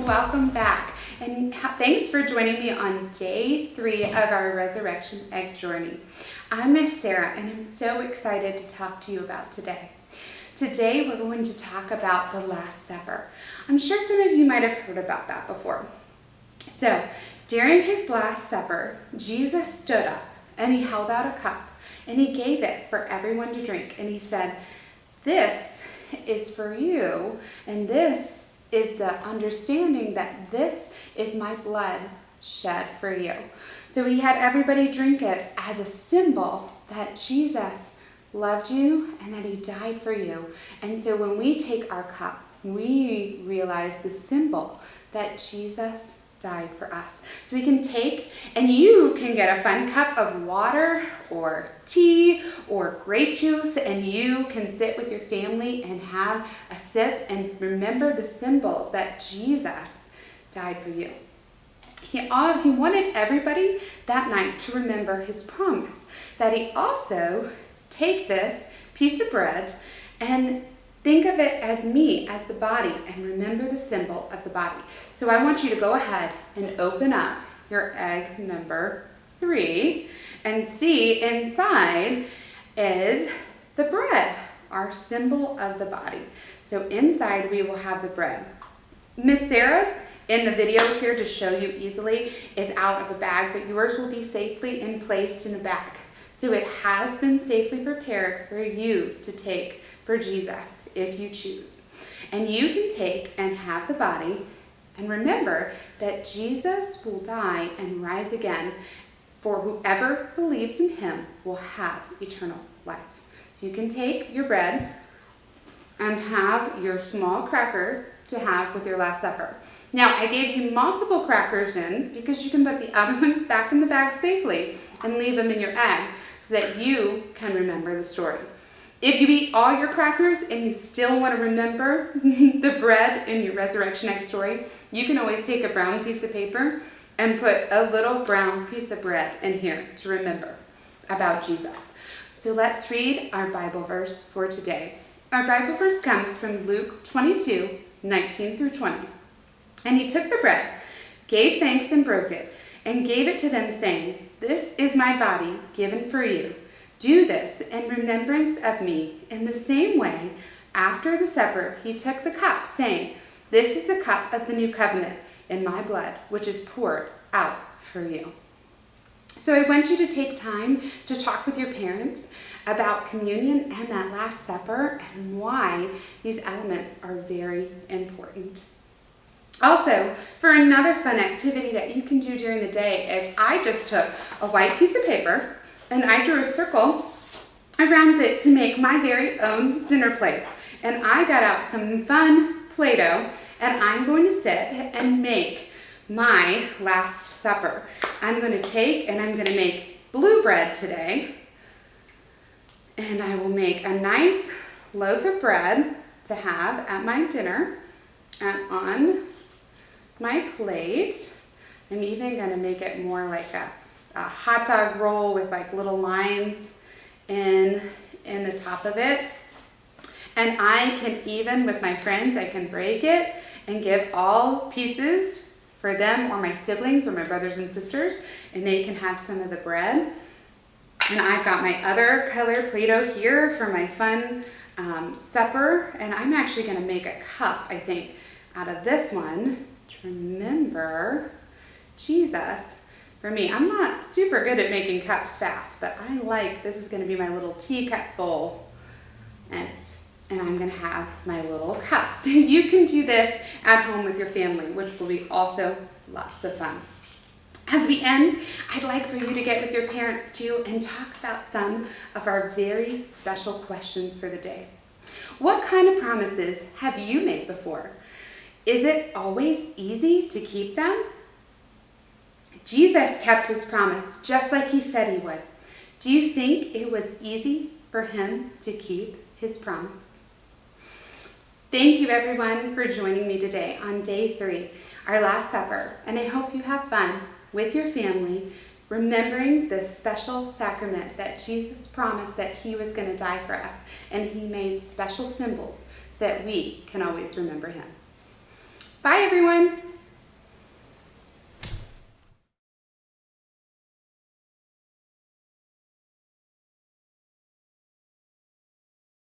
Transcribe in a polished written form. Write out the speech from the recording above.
Welcome back. And thanks for joining me on day 3 of our Resurrection Egg Journey. I'm Miss Sarah, and I'm so excited to talk to you about today. Today, we're going to talk about the Last Supper. I'm sure some of you might have heard about that before. So, during his Last Supper, Jesus stood up and he held out a cup and he gave it for everyone to drink. And he said, "This is for you, and this is the understanding that this is my blood shed for you." So he had everybody drink it as a symbol that Jesus loved you and that he died for you. And so when we take our cup, we realize the symbol that Jesus died for us. So we can take, and you can get a fun cup of water or tea or grape juice, and you can sit with your family and have a sip and remember the symbol that Jesus died for you. He wanted everybody that night to remember his promise, that he also take this piece of bread and think of it as me, as the body, and remember the symbol of the body. So I want you to go ahead and open up your egg number 3 and see inside is the bread, our symbol of the body. So inside we will have the bread. Miss Sarah's in the video here to show you easily is out of a bag, but yours will be safely placed in a bag. So it has been safely prepared for you to take for Jesus if you choose. And you can take and have the body and remember that Jesus will die and rise again, for whoever believes in him will have eternal life. So you can take your bread and have your small cracker to have with your Last Supper. Now, I gave you multiple crackers in because you can put the other ones back in the bag safely and leave them in your egg so that you can remember the story. If you eat all your crackers and you still want to remember the bread in your Resurrection Egg story, you can always take a brown piece of paper and put a little brown piece of bread in here to remember about Jesus. So let's read our Bible verse for today. Our Bible verse comes from Luke 22:19 through 20. "And he took the bread, gave thanks and broke it, and gave it to them, saying, 'This is my body given for you. Do this in remembrance of me.' In the same way, after the supper, he took the cup, saying, 'This is the cup of the new covenant in my blood, which is poured out for you.'" So I want you to take time to talk with your parents about communion and that Last Supper and why these elements are very important. Also, for another fun activity that you can do during the day is I just took a white piece of paper and I drew a circle around it to make my very own dinner plate. And I got out some fun Play-Doh and I'm going to sit and make my Last Supper. I'm going to take and I'm going to make blue bread today. And I will make a nice loaf of bread to have at my dinner and on my plate. I'm even going to make it more like a hot dog roll with like little lines in the top of it. And I can even, with my friends, I can break it and give all pieces for them or my siblings or my brothers and sisters, and they can have some of the bread. And I've got my other color Play-Doh here for my fun supper, and I'm actually going to make a cup, I think, out of this one to remember Jesus for me. I'm not super good at making cups fast, but I like, this is going to be my little teacup bowl, and I'm going to have my little cup. So you can do this at home with your family, which will be also lots of fun. As we end, I'd like for you to get with your parents too and talk about some of our very special questions for the day. What kind of promises have you made before? Is it always easy to keep them? Jesus kept his promise just like he said he would. Do you think it was easy for him to keep his promise? Thank you everyone for joining me today on day 3, our Last Supper, and I hope you have fun with your family, remembering this special sacrament that Jesus promised that he was going to die for us, and he made special symbols so that we can always remember him. Bye everyone!